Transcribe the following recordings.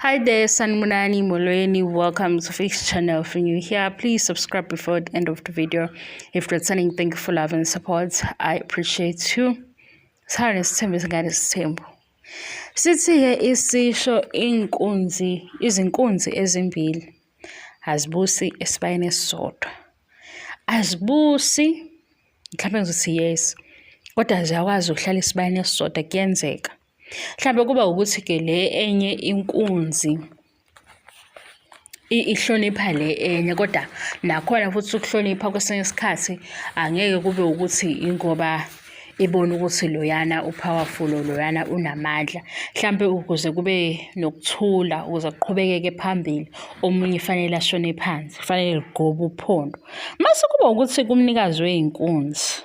Hi there, Sanmunani Molweni. Welcome to Fix channel. If you're new here, please subscribe before the end of the video. If you're returning, thank you for love and support. I appreciate you. Sorry, Simple. Sithi here isisho izinkunzi ezimbili azibusi esibayeni esisodwa. Azibusi mhlawumbe ngizothi yes, kodwa ziyakwazi ukuhlala esibayeni esisodwa kuyenzeka. Mhlawumbe kuba ukuthi ke le enye inkunzi ihlonipha le enye, kodwa nakhona futhi ukuhlonipha kwesinye isikhathi angeke kube ukuthi ingoba ibona ukuthi loyana upowerful loyana unamandla. Mhlawumbe ukuze kube nokuthula, ukuze kuqhubekeke phambili, omunye fanele ashone phansi, fanele ligobe uphondo. Mase kuba ukuthi kumnikazi wey'nkunzi,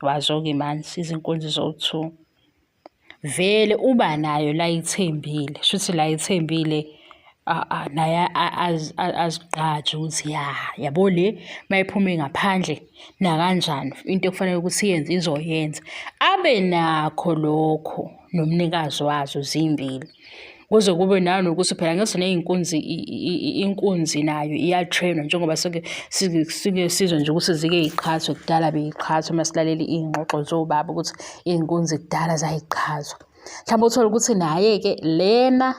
wazo-ke manje izinkunzi zowu-2, vele uba nayo la ithembile, shuthi la ithembile naye azigqaje ukuthi yabo le mayiphume ngaphandle nakanjani into ekufanele ukuthi yenze izoyenza. Abe nakho lokho nomnikazi wazo zimbili, kuze kube nanokuthi phela ngese ney'nkunzi, inkunzi nayo iyatrainwa njengoba sike sizwe nje ukuthi zike yiqhathwe kudala beyiqhathwa masilaleli iy'ngxoxo zobaba ukuthi iy'nkunzi kudala zayiqhathwa. Mhlawumbe uthole ukuthi naye-ke lena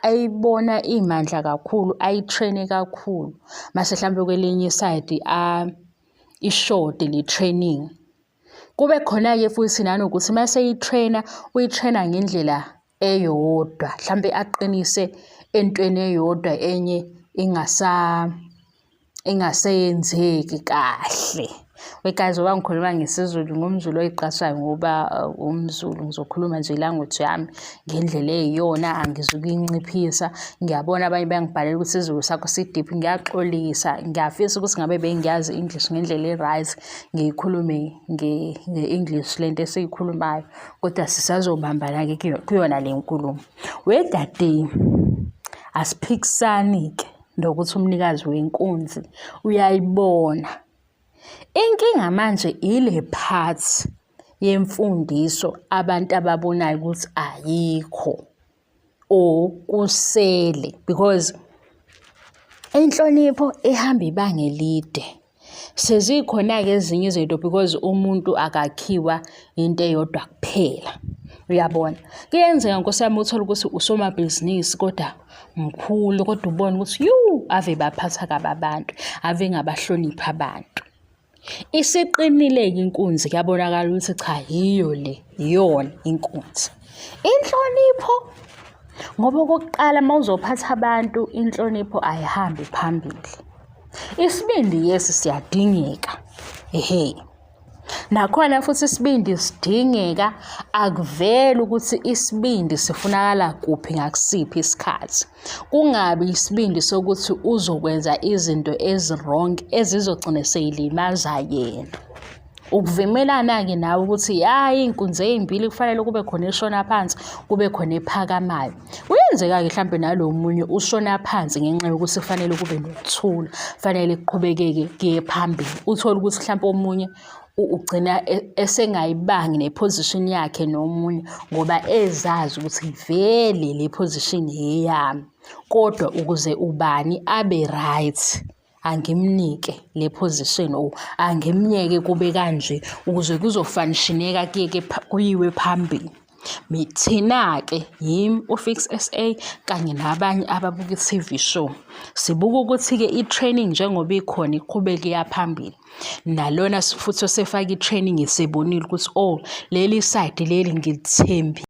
ayibona imandla kakhulu, ayitraine kakhulu, mase mhlawumbe kwelinye isayidi ishode le training. Kube khona-ke futhi nanokuthi mase uyitraina ngendlela eyodwa, mhlawumbe aqinise entweni eyodwa enye ingaseyenzeki kahle. Wekazi wangikhuluma ngesiZulu, ngumZulu oyiqashayo ngoba umZulu, ngizokhuluma nje ilanguage yami ngendlela eyiyona, angizukuyinciphisa. Ngiyabona abanye bayangibhalela ukuthi isiZulu sakho sidiphi, ngiyaxolisa, ngiyafisa ukuthi ngabe bengiyazi English ngendlela e-right, ngiyikhulume nge-English lento esiyikhulumayo, kodwa sisazobambana-ke kuyona le nkulumo. Wedade asiphikisani-ke nokuthi umnikazi wenkunzi uyayibona. Inkinga manje ile part yemfundiso abantu ababonayo ukuthi ayikho or kusele, because inhlonipho ihamba ibanga elide. Sezikhona-ke ezinye izinto because umuntu akakhiwa into eyodwa kuphela, uyabona. Kuyenzeka Nkosi yami uthole ukuthi usomabhizinisi kodwa mkhulu, kodwa ubone ukuthi ave baphatha kabi abantu, ave ngabahlonipha abantu. Isiqinile-ke inkunzi, kuyabonakala ukuthi cha yiyo le, iyona inkunzi. Inhlonipho, ngoba okokuqala uma uzophatha abantu inhlonipho ayihambi phambili. Isibindi yes siyadingeka, nakhona futhi isibindi sidingeka, akuveli ukuthi isibindi sifunakala kuphi ngakusiphi isikhathi. Kungabi isibindi sokuthi uzokwenza izinto ezi-wrong ezizogcina sey'limaza yena. Ukuvimelana-ke nawe ukuthi iy'nkunzi ey'mbili kufanele kube khona eshona phansi, kube khona ephakamayo. Kuyenzeka-ke mhlawumbe nalo munye ushona phansi ngenxa yokuthi kufanele kube nokuthula, kufanele kuqhubekeke kuye phambili. Uthole ukuthi mhlawumbe omunye ugcina esengayibangi neposition yakhe nomunye ngoba ezazi ukuthi vele le position eyami, kodwa ukuze ubani abe right angimnike le position or angimnyeke kube kanje ukuze kuzofanishineka kuyiwe phambili. Thina-ke yimi uFix SA kanye nabanye ababuka i-TV show sibuka ukuthi-ke i-training njengoba ikhona iqhubeke yaphambili, nalona futhi osefaka i-training esebonile ukuthi leli side leli ngilithembi.